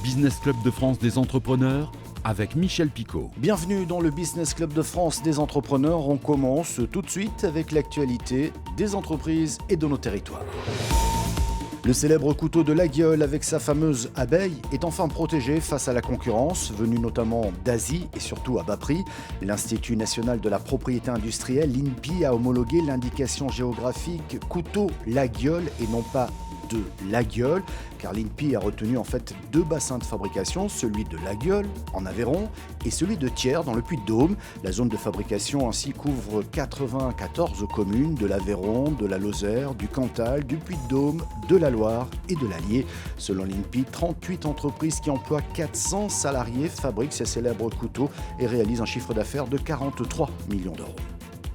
Business Club de France des entrepreneurs avec Michel Picot. Bienvenue dans le Business Club de France des entrepreneurs. On commence tout de suite avec l'actualité des entreprises et de nos territoires. Le célèbre couteau de Laguiole avec sa fameuse abeille est enfin protégé face à la concurrence, venue notamment d'Asie et surtout à bas prix. L'Institut national de la propriété industrielle, l'INPI, a homologué l'indication géographique couteau Laguiole et non pas de Laguiole, car l'INPI a retenu en fait deux bassins de fabrication, celui de Laguiole en Aveyron et celui de Thiers dans le Puy-de-Dôme. La zone de fabrication ainsi couvre 94 communes de l'Aveyron, de la Lozère, du Cantal, du Puy-de-Dôme, de la Loire et de l'Allier. Selon l'INPI, 38 entreprises qui emploient 400 salariés fabriquent ces célèbres couteaux et réalisent un chiffre d'affaires de 43 millions d'euros.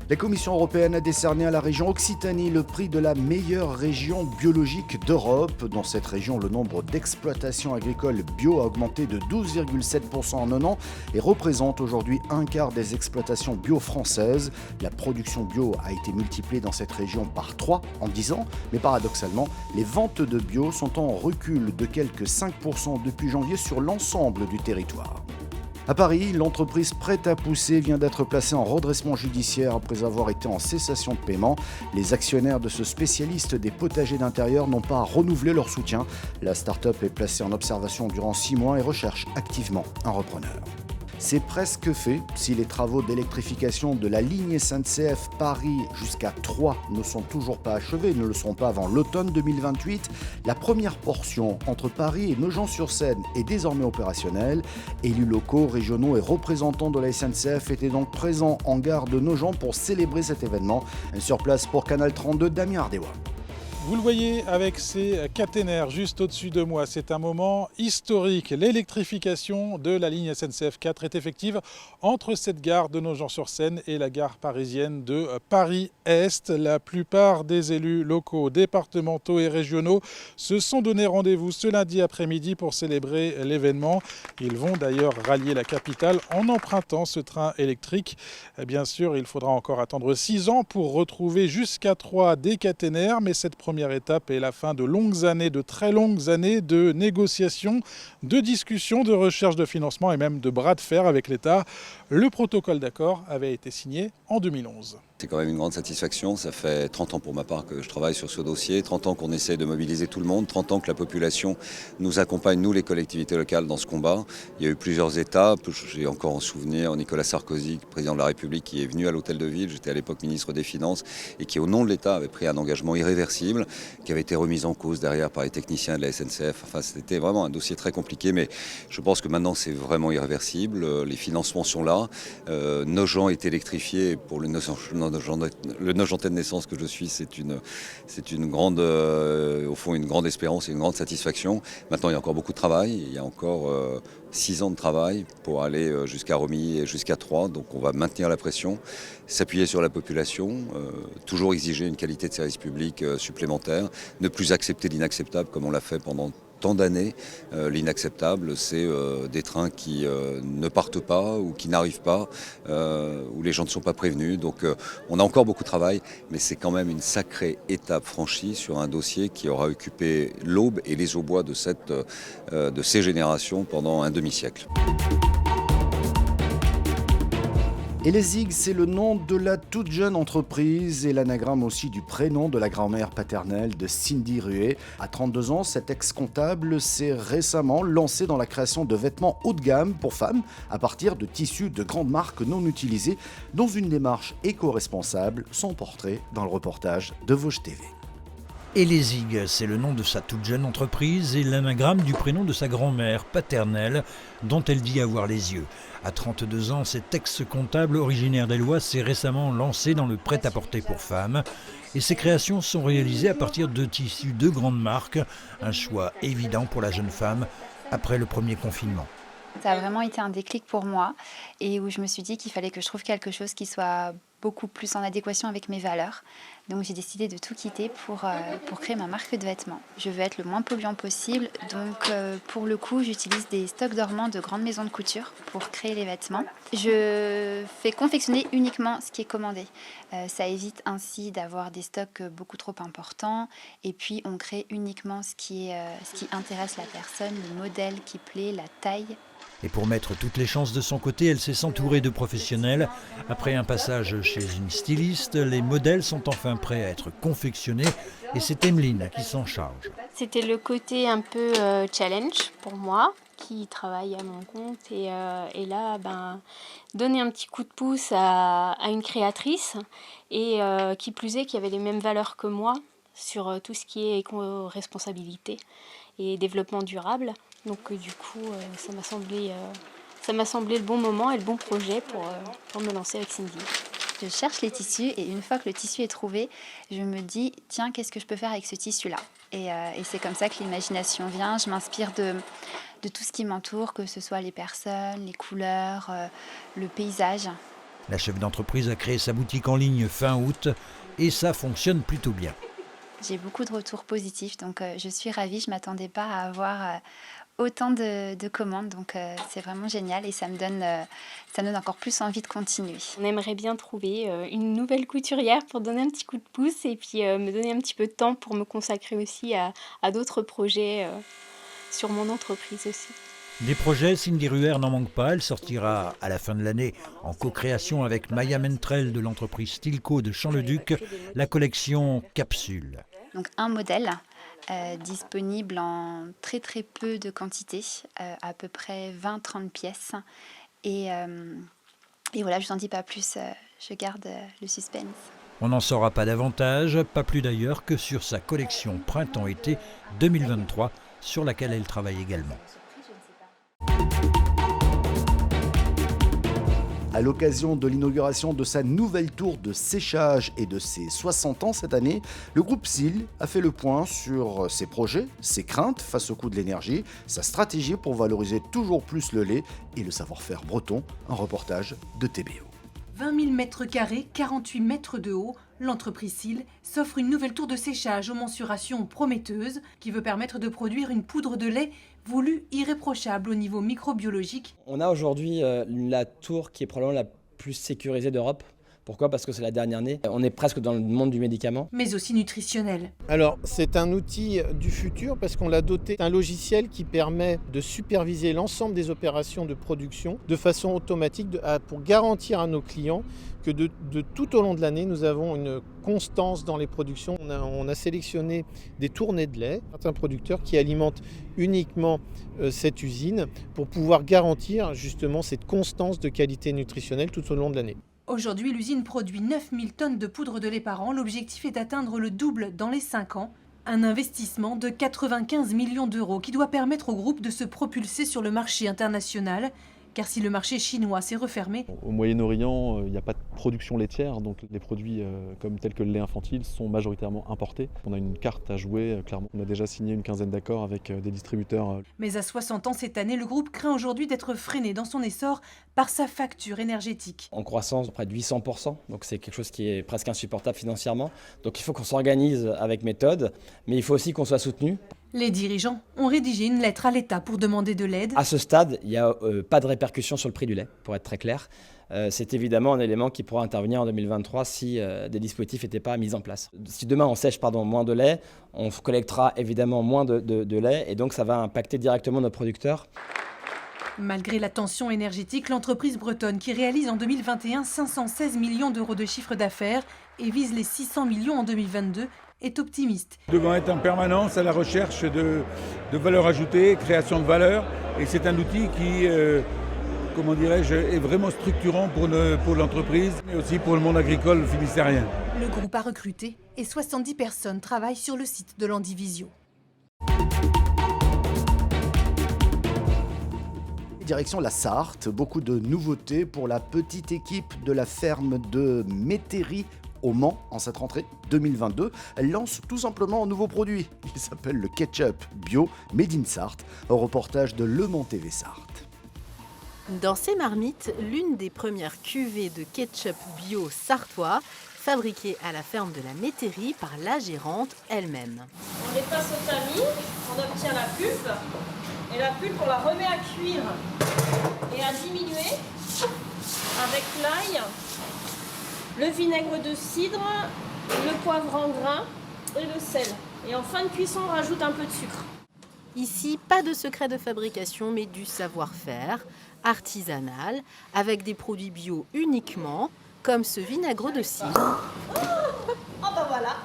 La Commission européenne a décerné à la région Occitanie le prix de la meilleure région biologique d'Europe. Dans cette région, le nombre d'exploitations agricoles bio a augmenté de 12,7% en un an et représente aujourd'hui un quart des exploitations bio françaises. La production bio a été multipliée dans cette région par 3 en 10 ans, mais paradoxalement, les ventes de bio sont en recul de quelques 5% depuis janvier sur l'ensemble du territoire. À Paris, l'entreprise Prêt à Pousser vient d'être placée en redressement judiciaire après avoir été en cessation de paiement. Les actionnaires de ce spécialiste des potagers d'intérieur n'ont pas renouvelé leur soutien. La start-up est placée en observation durant 6 mois et recherche activement un repreneur. C'est presque fait. Si les travaux d'électrification de la ligne SNCF Paris jusqu'à Troyes ne sont toujours pas achevés, ne le seront pas avant l'automne 2028, la première portion entre Paris et Nogent-sur-Seine est désormais opérationnelle. Élus locaux, régionaux et représentants de la SNCF étaient donc présents en gare de Nogent pour célébrer cet événement. Sur place pour Canal 32, Damien Ardéois. Vous le voyez avec ces caténaires juste au-dessus de moi, c'est un moment historique. L'électrification de la ligne SNCF 4 est effective entre cette gare de Nogent-sur-Seine et la gare parisienne de Paris-Est. La plupart des élus locaux, départementaux et régionaux se sont donné rendez-vous ce lundi après-midi pour célébrer l'événement. Ils vont d'ailleurs rallier la capitale en empruntant ce train électrique. Bien sûr, il faudra encore attendre 6 ans pour retrouver jusqu'à Troyes des caténaires, mais cette première étape est la fin de longues années, de très longues années de négociations, de discussions, de recherche de financement et même de bras de fer avec l'État. Le protocole d'accord avait été signé en 2011. C'est quand même une grande satisfaction. Ça fait 30 ans pour ma part que je travaille sur ce dossier, 30 ans qu'on essaie de mobiliser tout le monde, 30 ans que la population nous accompagne, nous les collectivités locales, dans ce combat. Il y a eu plusieurs étapes. J'ai encore en souvenir Nicolas Sarkozy, président de la République, qui est venu à l'Hôtel de Ville. J'étais à l'époque ministre des Finances et qui, au nom de l'État, avait pris un engagement irréversible, qui avait été remis en cause derrière par les techniciens de la SNCF. Enfin, c'était vraiment un dossier très compliqué, mais je pense que maintenant c'est vraiment irréversible. Les financements sont là. Nogent est électrifié pour le Nogentais de naissance que je suis, c'est une grande, au fond, une grande espérance et une grande satisfaction. Maintenant, il y a encore beaucoup de travail. Il y a encore 6 ans de travail pour aller jusqu'à Romilly et jusqu'à Troyes. Donc, on va maintenir la pression, s'appuyer sur la population, toujours exiger une qualité de service public supplémentaire, ne plus accepter l'inacceptable comme on l'a fait pendant tant d'années. L'inacceptable, c'est des trains qui ne partent pas ou qui n'arrivent pas, où les gens ne sont pas prévenus. Donc on a encore beaucoup de travail, mais c'est quand même une sacrée étape franchie sur un dossier qui aura occupé l'Aube et les Aubois de ces générations pendant un demi-siècle. Et les ZIG, c'est le nom de la toute jeune entreprise et l'anagramme aussi du prénom de la grand-mère paternelle de Cindy Ruet. À 32 ans, cette ex-comptable s'est récemment lancée dans la création de vêtements haut de gamme pour femmes à partir de tissus de grandes marques non utilisés dans une démarche éco-responsable. Son portrait dans le reportage de Vosges TV. Et les ZIG, c'est le nom de sa toute jeune entreprise et l'anagramme du prénom de sa grand-mère paternelle, dont elle dit avoir les yeux. À 32 ans, cet ex-comptable originaire d'Ellois s'est récemment lancé dans le prêt-à-porter pour femmes. Et ses créations sont réalisées à partir de tissus de grandes marques, un choix évident pour la jeune femme après le premier confinement. Ça a vraiment été un déclic pour moi et où je me suis dit qu'il fallait que je trouve quelque chose qui soit beaucoup plus en adéquation avec mes valeurs. Donc j'ai décidé de tout quitter pour créer ma marque de vêtements. Je veux être le moins polluant possible, donc pour le coup j'utilise des stocks dormants de grandes maisons de couture pour créer les vêtements. Je fais confectionner uniquement ce qui est commandé. Ça évite ainsi d'avoir des stocks beaucoup trop importants et puis on crée uniquement ce qui intéresse la personne, le modèle qui plaît, la taille. Et pour mettre toutes les chances de son côté, elle s'est s'entourer de professionnels. Après un passage chez une styliste, les modèles sont enfin prêts à être confectionnés et c'est Emeline qui s'en charge. C'était le côté un peu challenge pour moi, qui travaille à mon compte. Et là, donner un petit coup de pouce à une créatrice et qui plus est, qui avait les mêmes valeurs que moi sur tout ce qui est éco-responsabilité et développement durable. Donc du coup, ça m'a semblé le bon moment et le bon projet pour me lancer avec Cindy. Je cherche les tissus et une fois que le tissu est trouvé, je me dis tiens, qu'est-ce que je peux faire avec ce tissu-là ? Et c'est comme ça que l'imagination vient. Je m'inspire de tout ce qui m'entoure, que ce soit les personnes, les couleurs, le paysage. La chef d'entreprise a créé sa boutique en ligne fin août et ça fonctionne plutôt bien. J'ai beaucoup de retours positifs, donc je suis ravie. Je ne m'attendais pas à avoir autant de commandes, donc c'est vraiment génial et ça me donne encore plus envie de continuer. On aimerait bien trouver une nouvelle couturière pour donner un petit coup de pouce et puis me donner un petit peu de temps pour me consacrer aussi à d'autres projets sur mon entreprise aussi. Des projets, Cindy Ruher n'en manque pas. Elle sortira à la fin de l'année en co-création avec Maya Mentrel de l'entreprise Stilco de Champ-le-Duc, la collection Capsule. Donc un modèle disponible en très très peu de quantité, à peu près 20-30 pièces. Et voilà, je n'en dis pas plus, je garde le suspense. On n'en saura pas davantage, pas plus d'ailleurs que sur sa collection Printemps-été 2023, sur laquelle elle travaille également. À l'occasion de l'inauguration de sa nouvelle tour de séchage et de ses 60 ans cette année, le groupe SIL a fait le point sur ses projets, ses craintes face au coût de l'énergie, sa stratégie pour valoriser toujours plus le lait et le savoir-faire breton. Un reportage de TBO. 20 000 mètres carrés, 48 mètres de haut, l'entreprise SIL s'offre une nouvelle tour de séchage aux mensurations prometteuses qui veut permettre de produire une poudre de lait voulue irréprochable au niveau microbiologique. On a aujourd'hui la tour qui est probablement la plus sécurisée d'Europe. Pourquoi ? Parce que c'est la dernière née. On est presque dans le monde du médicament. Mais aussi nutritionnel. Alors, c'est un outil du futur parce qu'on l'a doté d'un logiciel qui permet de superviser l'ensemble des opérations de production de façon automatique pour garantir à nos clients que de tout au long de l'année, nous avons une constance dans les productions. On a sélectionné des tournées de lait, certains producteurs qui alimentent uniquement cette usine pour pouvoir garantir justement cette constance de qualité nutritionnelle tout au long de l'année. Aujourd'hui, l'usine produit 9000 tonnes de poudre de lait par an. L'objectif est d'atteindre le double dans les 5 ans. Un investissement de 95 millions d'euros qui doit permettre au groupe de se propulser sur le marché international. Car si le marché chinois s'est refermé... Au Moyen-Orient, il n'y a pas de production laitière, donc les produits tels que le lait infantile sont majoritairement importés. On a une carte à jouer, clairement. On a déjà signé une quinzaine d'accords avec des distributeurs. Mais à 60 ans cette année, le groupe craint aujourd'hui d'être freiné dans son essor par sa facture énergétique. En croissance de près de 800%, donc c'est quelque chose qui est presque insupportable financièrement. Donc il faut qu'on s'organise avec méthode, mais il faut aussi qu'on soit soutenu. Les dirigeants ont rédigé une lettre à l'État pour demander de l'aide. À ce stade, il n'y a pas de répercussion sur le prix du lait, pour être très clair. C'est évidemment un élément qui pourra intervenir en 2023 si des dispositifs n'étaient pas mis en place. Si demain on sèche moins de lait, on collectera évidemment moins de lait et donc ça va impacter directement nos producteurs. Malgré la tension énergétique, l'entreprise bretonne qui réalise en 2021 516 millions d'euros de chiffre d'affaires et vise les 600 millions en 2022 est optimiste. Nous devons être en permanence à la recherche de valeur ajoutée, création de valeur, et c'est un outil qui, est vraiment structurant pour l'entreprise, mais aussi pour le monde agricole finistérien. Le groupe a recruté et 70 personnes travaillent sur le site de l'Andivisio. Direction la Sarthe, beaucoup de nouveautés pour la petite équipe de la ferme de Métairie au Mans en cette rentrée 2022. Elle lance tout simplement un nouveau produit. Il s'appelle le ketchup bio Made in Sarthe, un reportage de Le Mans TV Sarthe. Dans ces marmites, l'une des premières cuvées de ketchup bio sartois fabriqués à la ferme de la Métairie par la gérante elle-même. On les passe au tamis, on obtient la pulpe, et la pulpe on la remet à cuire et à diminuer avec l'ail, le vinaigre de cidre, le poivre en grains et le sel. Et en fin de cuisson, on rajoute un peu de sucre. Ici, pas de secret de fabrication, mais du savoir-faire artisanal, avec des produits bio uniquement, comme ce vinaigre de cidre. Oh bah voilà.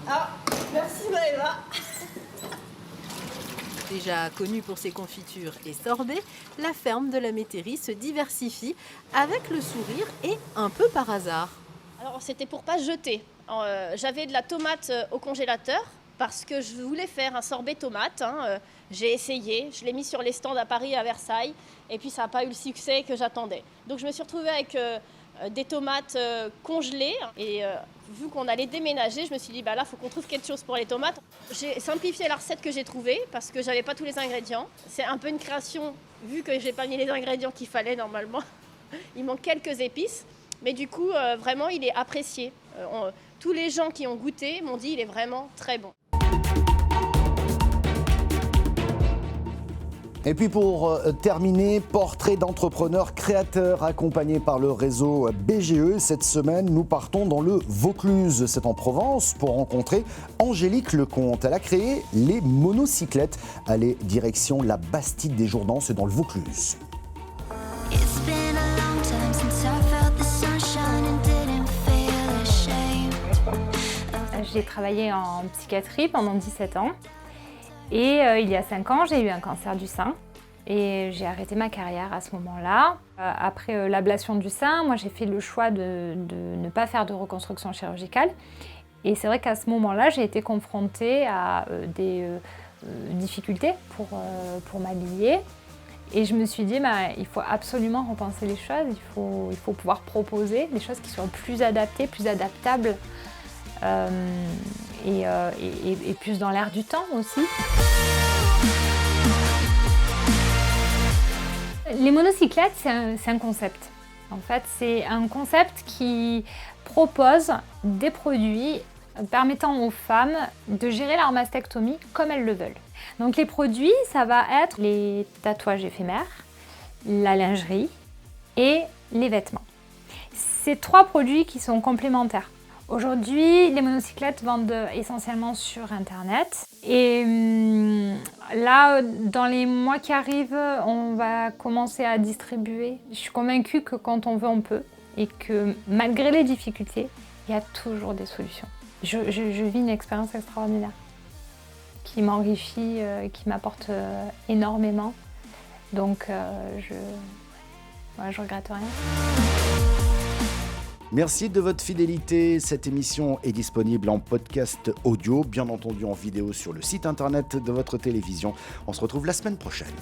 Ah, merci Maëva. Déjà connue pour ses confitures et sorbets, la ferme de la Métairie se diversifie avec le sourire et un peu par hasard. Alors c'était pour pas jeter. J'avais de la tomate au congélateur parce que je voulais faire un sorbet tomate. J'ai essayé, je l'ai mis sur les stands à Paris, à Versailles, et puis ça n'a pas eu le succès que j'attendais. Donc je me suis retrouvée avec des tomates congelées, et vu qu'on allait déménager, je me suis dit, bah là, il faut qu'on trouve quelque chose pour les tomates. J'ai simplifié la recette que j'ai trouvée, parce que je n'avais pas tous les ingrédients. C'est un peu une création, vu que je n'ai pas mis les ingrédients qu'il fallait normalement. Il manque quelques épices, mais du coup, vraiment, il est apprécié. Tous les gens qui ont goûté m'ont dit, il est vraiment très bon. Et puis pour terminer, portrait d'entrepreneur créateur accompagné par le réseau BGE. Cette semaine, nous partons dans le Vaucluse, c'est en Provence, pour rencontrer Angélique Lecomte. Elle a créé les monocyclettes. Allez, direction la Bastide des Jourdans, c'est dans le Vaucluse. J'ai travaillé en psychiatrie pendant 17 ans. Et il y a 5 ans, j'ai eu un cancer du sein et j'ai arrêté ma carrière à ce moment-là. Après l'ablation du sein, moi j'ai fait le choix de ne pas faire de reconstruction chirurgicale. Et c'est vrai qu'à ce moment-là, j'ai été confrontée à des difficultés pour m'habiller. Et je me suis dit, il faut absolument repenser les choses, il faut pouvoir proposer des choses qui soient plus adaptées, plus adaptables. Et plus dans l'air du temps aussi. Les monocyclettes, c'est un concept. En fait, c'est un concept qui propose des produits permettant aux femmes de gérer leur mastectomie comme elles le veulent. Donc les produits, ça va être les tatouages éphémères, la lingerie et les vêtements. C'est 3 produits qui sont complémentaires. Aujourd'hui, les monocyclettes vendent essentiellement sur Internet. Et là, dans les mois qui arrivent, on va commencer à distribuer. Je suis convaincue que quand on veut, on peut. Et que malgré les difficultés, il y a toujours des solutions. Je vis une expérience extraordinaire qui m'enrichit, qui m'apporte énormément. Donc, je regrette rien. Merci de votre fidélité. Cette émission est disponible en podcast audio, bien entendu en vidéo sur le site internet de votre télévision. On se retrouve la semaine prochaine.